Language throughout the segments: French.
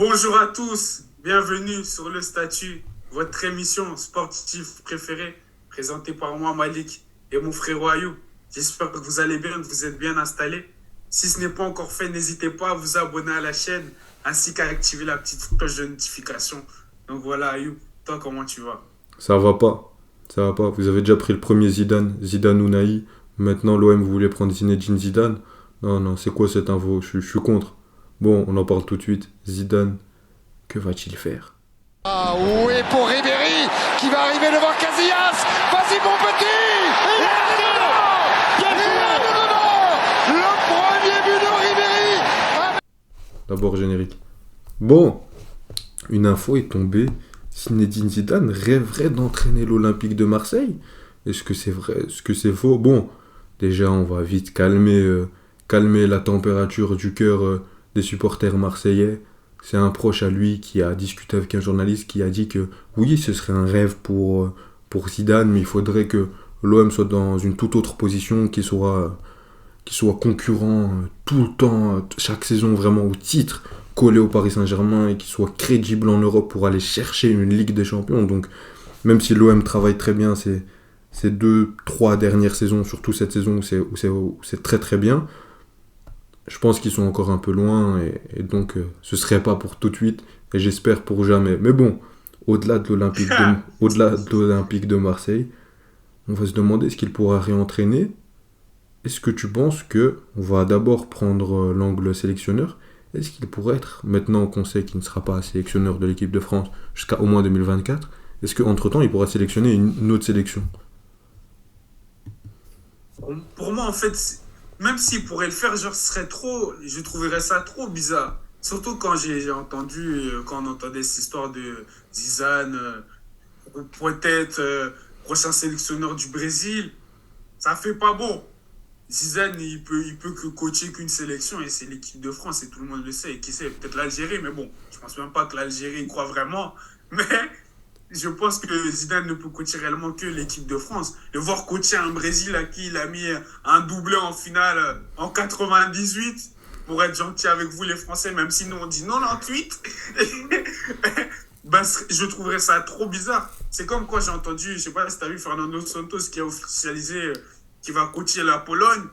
Bonjour à tous, bienvenue sur Le Statut, votre émission sportive préférée, présentée par moi, Malik, et mon frère Ayou. J'espère que vous allez bien, que vous êtes bien installés. Si ce n'est pas encore fait, n'hésitez pas à vous abonner à la chaîne, ainsi qu'à activer la petite cloche de notification. Donc voilà, Ayou, toi, comment tu vas? Ça va pas. Ça va pas. Vous avez déjà pris le premier Zidane, Zidane Unai. Maintenant, l'OM, vous voulez prendre Zinedine Zidane. Non, non, c'est quoi cette info? Je suis contre. Bon, on en parle tout de suite. Zidane, que va-t-il faire? Ah oui, pour Ribéry qui va arriver devant Casillas. Vas-y mon petit. Il est dedans. Il est dedans. Le premier but de Ribéry. D'abord, générique. Bon, une info est tombée. Zinedine Zidane rêverait d'entraîner l'Olympique de Marseille. Est-ce que c'est vrai? Est-ce que c'est faux? Bon, déjà, on va vite calmer la température du cœur des supporters marseillais. C'est un proche à lui qui a discuté avec un journaliste qui a dit que oui, ce serait un rêve pour Zidane, mais il faudrait que l'OM soit dans une toute autre position, qu'il soit concurrent tout le temps, chaque saison vraiment au titre, collé au Paris Saint-Germain et qu'il soit crédible en Europe pour aller chercher une Ligue des Champions. Donc, même si l'OM travaille très bien ces deux, trois dernières saisons, surtout cette saison où c'est très très bien, je pense qu'ils sont encore un peu loin et donc ce serait pas pour tout de suite et j'espère pour jamais. Mais bon, au-delà de l'Olympique de Marseille, on va se demander est-ce qu'il pourra réentraîner. Est-ce que tu penses que on va d'abord prendre l'angle sélectionneur? Est-ce qu'il pourrait être, maintenant qu'on sait qu'il ne sera pas sélectionneur de l'équipe de France jusqu'à au moins 2024, est-ce qu'entre-temps il pourra sélectionner une autre sélection? Pour moi, en fait, même s'il pourrait le faire, genre, ce serait trop, je trouverais ça trop bizarre. Surtout quand j'ai entendu, quand on entendait cette histoire de Zizane, peut-être prochain sélectionneur du Brésil, ça fait pas bon. Zizane, il peut que coacher qu'une sélection et c'est l'équipe de France et tout le monde le sait. Et qui sait, peut-être l'Algérie, mais bon, je pense même pas que l'Algérie y croit vraiment. Mais je pense que Zidane ne peut coacher réellement que l'équipe de France. Le voir coacher un Brésil à qui il a mis un doublé en finale en 98, pour être gentil avec vous les Français, même si nous on dit 98, ben, je trouverais ça trop bizarre. C'est comme quoi j'ai entendu, je sais pas si tu as vu Fernando Santos qui a officialisé qui va coacher la Pologne.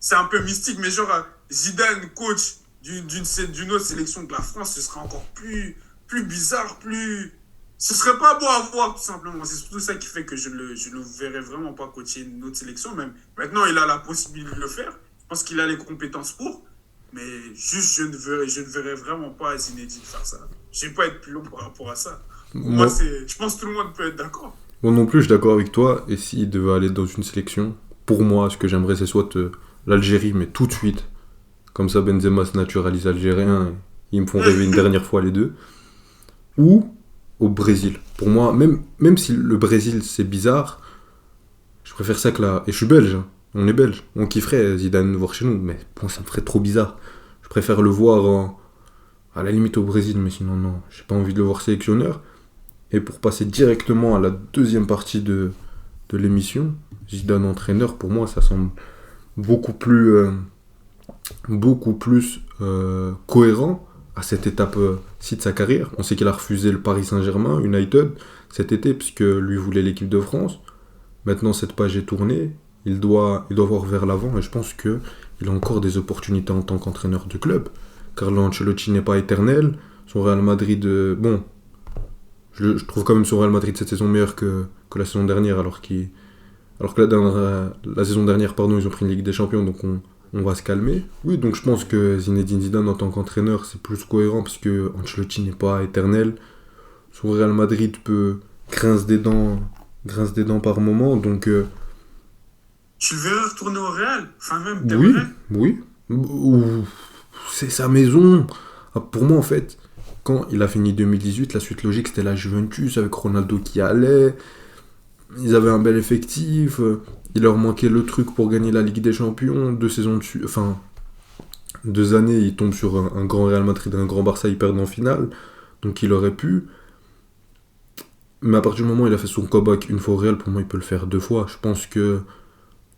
C'est un peu mystique, mais genre Zidane coach d'une autre sélection que la France, ce serait encore plus bizarre, plus ce serait pas beau à voir, tout simplement. C'est surtout ça qui fait que je le verrais vraiment pas coacher une autre sélection. Même maintenant, il a la possibilité de le faire. Je pense qu'il a les compétences pour. Mais juste, je ne verrais vraiment pas Zinedine faire ça. Je ne vais pas être plus long par rapport à ça. Pour moi, Moi, je pense que tout le monde peut être d'accord. moi non plus, je suis d'accord avec toi. Et s'il devait aller dans une sélection, pour moi, ce que j'aimerais, c'est soit l'Algérie, mais tout de suite. Comme ça, Benzema se naturalise algérien. Et ils me font rêver une dernière fois les deux. Ou au Brésil. Pour moi, même si le Brésil, c'est bizarre, je préfère ça que là. Et je suis belge, hein. On est belge. On kifferait Zidane voir chez nous, mais bon, ça me ferait trop bizarre. Je préfère le voir à la limite au Brésil, mais sinon, non. J'ai pas envie de le voir sélectionneur. Et pour passer directement à la deuxième partie de l'émission, Zidane entraîneur, pour moi, ça semble beaucoup plus cohérent à cette étape-ci de sa carrière. On sait qu'il a refusé le Paris Saint-Germain, United, cet été, puisque lui voulait l'équipe de France. Maintenant, cette page est tournée. Il doit voir vers l'avant et je pense qu'il a encore des opportunités en tant qu'entraîneur de club. Carlo Ancelotti n'est pas éternel. Son Real Madrid, bon, je trouve quand même son Real Madrid cette saison meilleur que la saison dernière, alors que la saison dernière, pardon, ils ont pris une Ligue des Champions, donc on va se calmer. Oui, donc je pense que Zinedine Zidane en tant qu'entraîneur, c'est plus cohérent parce que Ancelotti n'est pas éternel. Son Real Madrid peut grince des dents par moment, donc Tu le verrais retourner au Real? Enfin, même, oui, t'aimerais? oui. C'est sa maison. Ah, pour moi, en fait, quand il a fini 2018, la suite logique, c'était la Juventus avec Ronaldo qui allait. Ils avaient un bel effectif. Il leur manquait le truc pour gagner la Ligue des Champions. 2 saisons dessus, enfin, 2 années, ils tombent sur un grand Real Madrid, un grand Barça, ils perdent en finale. Donc il aurait pu. Mais à partir du moment où il a fait son comeback une fois au Real, pour moi, il peut le faire 2 fois. Je pense que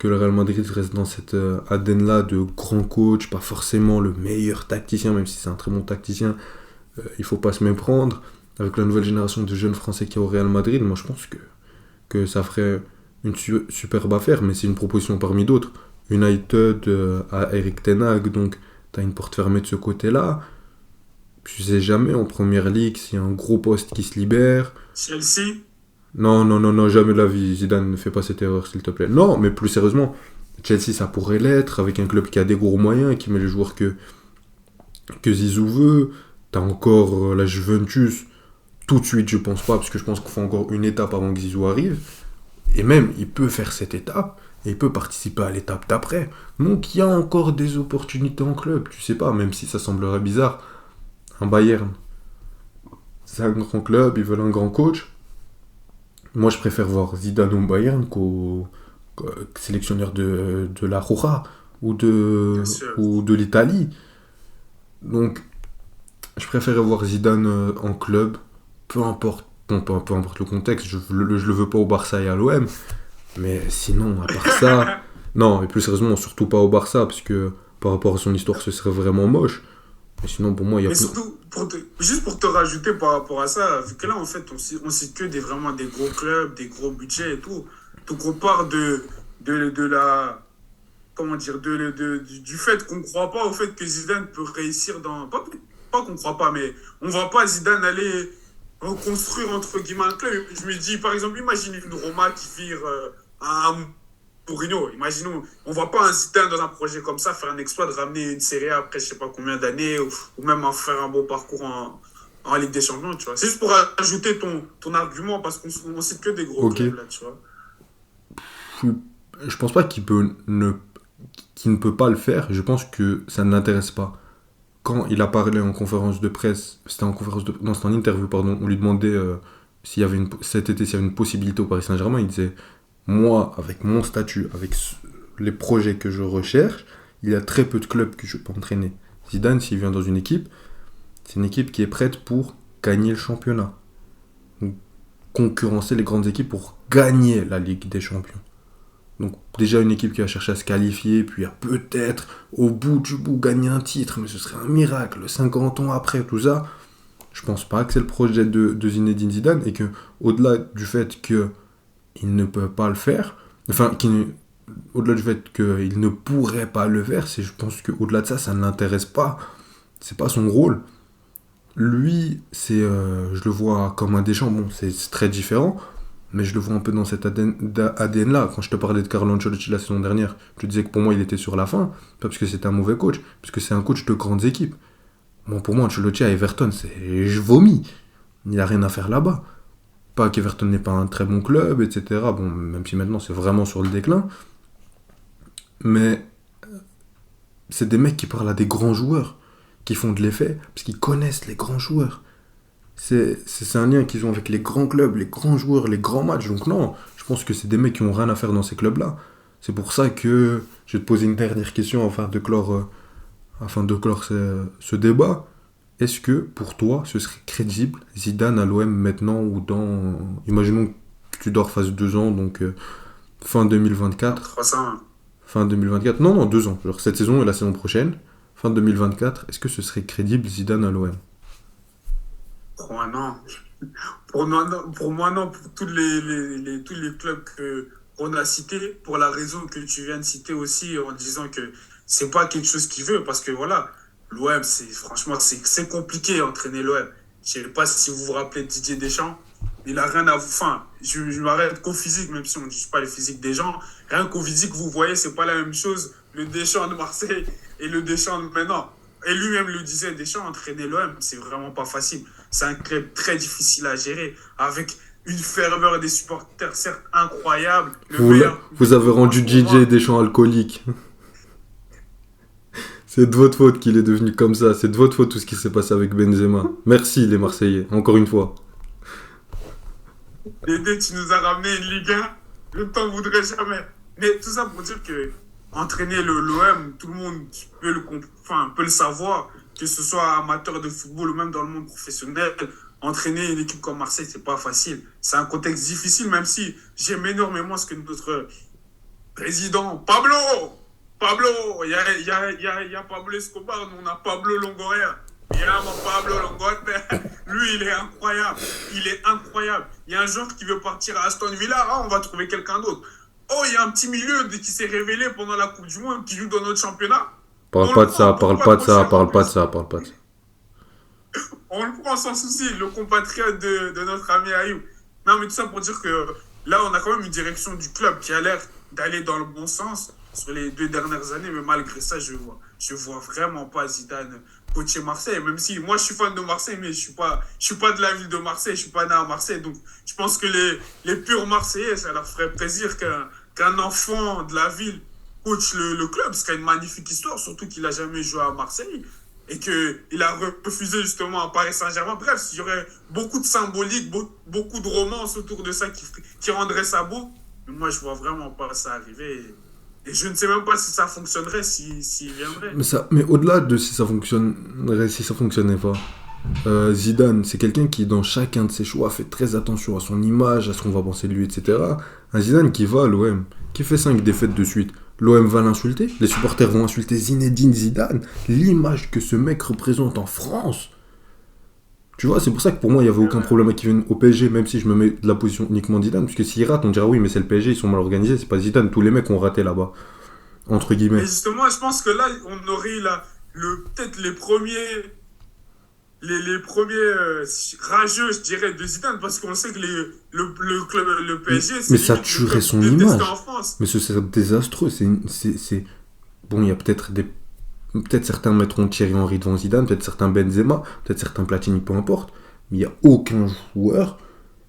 le Real Madrid reste dans cette ADN-là de grand coach, pas forcément le meilleur tacticien, même si c'est un très bon tacticien, il faut pas se méprendre. Avec la nouvelle génération de jeunes Français qui est au Real Madrid, moi je pense que ça ferait une superbe affaire, mais c'est une proposition parmi d'autres. United à Eric Ten Hag, donc t'as une porte fermée de ce côté-là. Tu sais jamais en première ligue s'il y a un gros poste qui se libère. Chelsea, Non, non, non, non, jamais de la vie. Zidane, ne fais pas cette erreur, s'il te plaît. Non, mais plus sérieusement, Chelsea, ça pourrait l'être, avec un club qui a des gros moyens, qui met les joueurs que Zizou veut. T'as encore la Juventus. Tout de suite, je pense pas, parce que je pense qu'il faut encore une étape avant que Zizou arrive. Et même, il peut faire cette étape, et il peut participer à l'étape d'après. Donc, il y a encore des opportunités en club. Tu sais pas, même si ça semblerait bizarre. Un Bayern, c'est un grand club, ils veulent un grand coach. Moi, je préfère voir Zidane au Bayern qu'au sélectionneur de la Roja bien sûr. ou de l'Italie. Donc, je préférais voir Zidane en club, peu importe, bon, peu importe le contexte. Je le veux pas au Barça et à l'OM, mais sinon, à part ça, non, et plus sérieusement, surtout pas au Barça, parce que par rapport à son histoire, ce serait vraiment moche. Mais sinon, pour moi, il y a Mais plus. surtout, juste pour te rajouter par rapport à ça, vu que là, en fait, on cite que vraiment des gros clubs, des gros budgets et tout. Donc, on part de la. Comment dire, du fait qu'on ne croit pas au fait que Zidane peut réussir dans. Pas qu'on ne croit pas, mais on ne voit pas Zidane aller reconstruire, entre guillemets, un club. Je me dis, par exemple, imagine une Roma qui vire un Mourinho. Imaginons, on ne voit pas un Zidane dans un projet comme ça faire un exploit de ramener une Serie A après je ne sais pas combien d'années ou même en faire un beau parcours en Ligue des Champions, tu vois. C'est juste pour ajouter ton argument parce qu'on cite que des gros Ok. clubs là, tu vois. Je pense pas qu'il ne peut pas le faire. Je pense que ça ne l'intéresse pas. Quand il a parlé en conférence de presse, c'était en conférence de, non, c'était en interview, pardon, on lui demandait s'il y avait cet été s'il y avait une possibilité au Paris Saint-Germain. Il disait, moi, avec mon statut, avec les projets que je recherche, il y a très peu de clubs que je peux entraîner. Zidane, s'il vient dans une équipe, c'est une équipe qui est prête pour gagner le championnat. Donc, concurrencer les grandes équipes pour gagner la Ligue des Champions. Donc déjà une équipe qui va chercher à se qualifier, puis à peut-être au bout du bout gagner un titre, mais ce serait un miracle, 50 ans après, tout ça. Je pense pas que c'est le projet de Zinedine Zidane, et que au-delà du fait qu'il ne peut pas le faire, enfin, au-delà du fait qu'il ne pourrait pas le faire, je pense qu'au-delà de ça, ça ne l'intéresse pas. C'est pas son rôle. Lui, je le vois comme un Deschamps, bon, c'est très différent, mais je le vois un peu dans cet ADN-là. Quand je te parlais de Carlo Ancelotti la saison dernière, je te disais que pour moi, il était sur la fin, pas parce que c'était un mauvais coach, parce que c'est un coach de grandes équipes. Bon, pour moi, Ancelotti à Everton, je vomis. Il n'a rien à faire là-bas. Pas qu'Everton n'est pas un très bon club, etc. Bon, même si maintenant, c'est vraiment sur le déclin. Mais c'est des mecs qui parlent à des grands joueurs, qui font de l'effet, parce qu'ils connaissent les grands joueurs. C'est un lien qu'ils ont avec les grands clubs, les grands joueurs, les grands matchs. Donc non, je pense que c'est des mecs qui ont rien à faire dans ces clubs-là. C'est pour ça que je vais te poser une dernière question afin de clore ce débat. Est-ce que pour toi, ce serait crédible Zidane à l'OM maintenant ou dans... Imaginons que tu dors phase 2 ans, donc fin 2024. 300. Fin 2024. Non, non, 2 ans. Genre cette saison et la saison prochaine. Fin 2024. Est-ce que ce serait crédible Zidane à l'OM? Pour moi, non. Pour moi, non. Pour tous les clubs qu'on a cités, pour la raison que tu viens de citer aussi, en disant que c'est pas quelque chose qu'il veut, parce que voilà, l'OM, franchement, c'est compliqué entraîner l'OM. Je sais pas si vous vous rappelez de Didier Deschamps, il a rien à vous. Enfin, je m'arrête qu'au physique, même si on ne dit pas le physique des gens. Rien qu'au physique, vous voyez, c'est pas la même chose. Le Deschamps de Marseille et le Deschamps de maintenant. Et lui-même le disait, Deschamps, entraîner l'OM, c'est vraiment pas facile. C'est un club très difficile à gérer, avec une ferveur des supporters, certes incroyable. Vous avez rendu DJ Deschamps alcoolique. C'est de votre faute qu'il est devenu comme ça. C'est de votre faute tout ce qui s'est passé avec Benzema. Merci les Marseillais, encore une fois. Dédé, tu nous as ramené une Ligue 1, le temps ne voudrait jamais. Mais tout ça pour dire que entraîner l'OM, tout le monde peut le savoir, que ce soit amateur de football ou même dans le monde professionnel. Entraîner une équipe comme Marseille, c'est pas facile. C'est un contexte difficile, même si j'aime énormément ce que notre président, Pablo, il y a Pablo Escobar, nous on a Pablo Longoria. Bien, mon Pablo Longote, lui, il est incroyable. Il est incroyable. Il y a un joueur qui veut partir à Aston Villa, ah, on va trouver quelqu'un d'autre. Oh, il y a un petit milieu qui s'est révélé pendant la Coupe du Monde, qui joue dans notre championnat. Parle On pas le de ça, prend, parle pourquoi pas de trop ça, cher en parle pas de plus? ça, parle pas de ça. On le prend sans souci, le compatriote de notre ami Ayoub. Non, mais tout ça pour dire que là, on a quand même une direction du club qui a l'air d'aller dans le bon sens sur les 2 dernières années, mais malgré ça, je vois vraiment pas Zidane coacher Marseille. Même si moi, je suis fan de Marseille, mais je suis pas de la ville de Marseille, je suis pas né à Marseille. Donc, je pense que les purs Marseillais, ça leur ferait plaisir qu'un enfant de la ville coach le club, ce qui a une magnifique histoire, surtout qu'il a jamais joué à Marseille et qu'il a refusé justement à Paris Saint-Germain. Bref, il y aurait beaucoup de symbolique, beaucoup de romance autour de ça qui rendrait ça beau. Mais moi, je vois vraiment pas ça arriver. Et je ne sais même pas si ça fonctionnerait, s'il viendrait. Mais au-delà de si ça fonctionnerait, si ça fonctionnait pas, Zidane, c'est quelqu'un qui, dans chacun de ses choix, fait très attention à son image, à ce qu'on va penser de lui, etc. Un Zidane qui va à l'OM, qui fait 5 défaites de suite. L'OM va l'insulter, les supporters vont insulter Zinedine Zidane, l'image que ce mec représente en France. Tu vois, c'est pour ça que pour moi, il n'y avait aucun problème à qu'il vienne au PSG, même si je me mets de la position uniquement de Zidane, parce que s'il rate, on dira oui, mais c'est le PSG, ils sont mal organisés, c'est pas Zidane, tous les mecs ont raté là-bas, entre guillemets. Mais justement, je pense que là, on aurait peut-être les premiers rageux, je dirais, de Zidane, parce qu'on sait que le club, le PSG, Mais c'est ça limite le tuerait club son détesté image. en France. Mais ce serait désastreux. Bon, il y a peut-être certains mettront Thierry Henry devant Zidane, peut-être certains Benzema, peut-être certains Platini, peu importe. Mais il n'y a aucun joueur,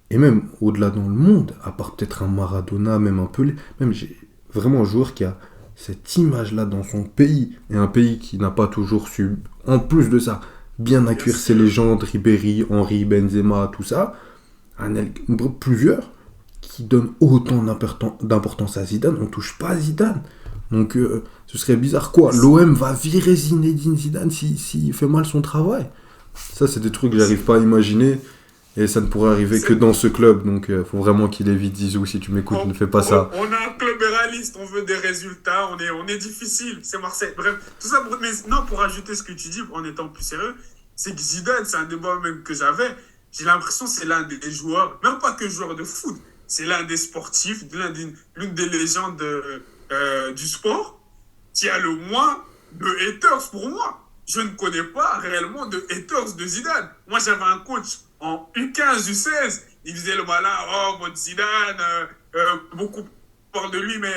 et même au-delà dans le monde, à part peut-être un Maradona, même un Pelé, même j'ai vraiment un joueur qui a cette image-là dans son pays, et un pays qui n'a pas toujours su, en plus de ça, bien accueillir ses légendes, Ribéry, Henry, Benzema, tout ça, plusieurs qui donnent autant d'importance à Zidane, on touche pas à Zidane. Donc ce serait bizarre quoi. L'OM va virer Zinedine Zidane s'il fait mal son travail. Ça c'est des trucs que j'arrive pas à imaginer et ça ne pourrait arriver que dans ce club. Donc faut vraiment qu'il évite Zizou, si tu m'écoutes, ne fais pas ça. On a un club réaliste, on veut des résultats, on est difficile, c'est Marseille. Bref, tout ça mais non, pour ajouter ce que tu dis en étant plus sérieux, c'est que Zidane, c'est un débat même que j'avais. J'ai l'impression que c'est l'un des joueurs, même pas que joueur de foot, c'est l'un des sportifs, l'une des légendes du sport qui a le moins de haters pour moi. Je ne connais pas réellement de haters de Zidane. Moi, j'avais un coach en U15, U16, il faisait le malin, oh, votre Zidane, beaucoup parlent de lui, mais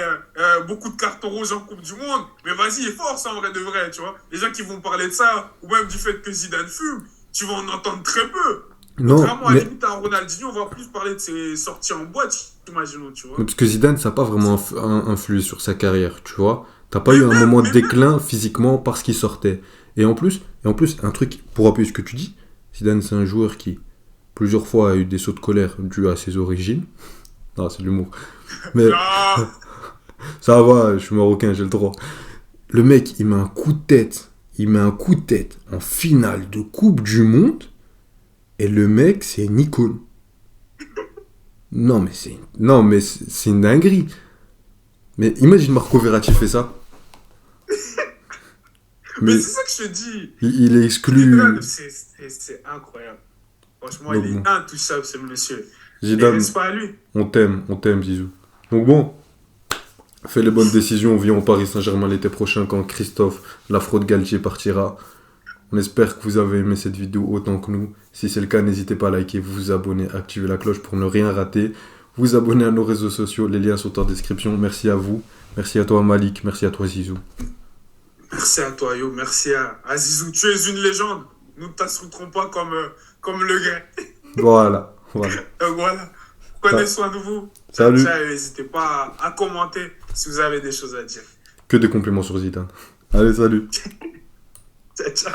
beaucoup de cartons rouges en Coupe du Monde. Mais vas-y, il est fort, ça, en vrai de vrai, tu vois. Les gens qui vont parler de ça, ou même du fait que Zidane fume, tu vas en entendre très peu. Non, Contrairement mais... à limite à Ronaldinho, on va plus parler de ses sorties en boîte, imaginons, tu vois. Mais parce que Zidane, ça n'a pas vraiment influé sur sa carrière, tu vois. T'as pas eu un moment de déclin physiquement parce qu'il sortait. Et en plus, un truc, pour appuyer ce que tu dis, Zidane, c'est un joueur qui, plusieurs fois, a eu des sauts de colère dus à ses origines. Non, c'est de l'humour. Mais ça va, je suis marocain, j'ai le droit. Le mec, il met un coup de tête. En finale de Coupe du Monde. Et le mec, c'est une icône. Non, mais c'est une dinguerie. Mais imagine Marco Verratti fait ça. Mais c'est ça que je te dis. Il est exclu. C'est incroyable. Franchement, donc, il est intouchable, ce monsieur. Zidane, pas à lui. On t'aime, Zizou. Donc bon, fais les bonnes décisions. Viens au Paris Saint-Germain l'été prochain quand Christophe, la fraude Galtier, partira. On espère que vous avez aimé cette vidéo autant que nous. Si c'est le cas, n'hésitez pas à liker, vous abonner, activer la cloche pour ne rien rater. Vous abonner à nos réseaux sociaux, les liens sont en description. Merci à vous. Merci à toi Malik, merci à toi Zizou. Merci à toi Yo, merci à Zizou. Tu es une légende. Nous ne t'assumerons pas comme le gars. Voilà. Voilà. Prenez soin de vous. Salut. N'hésitez pas à commenter si vous avez des choses à dire. Que des compliments sur Zidane. Allez, salut. Ciao.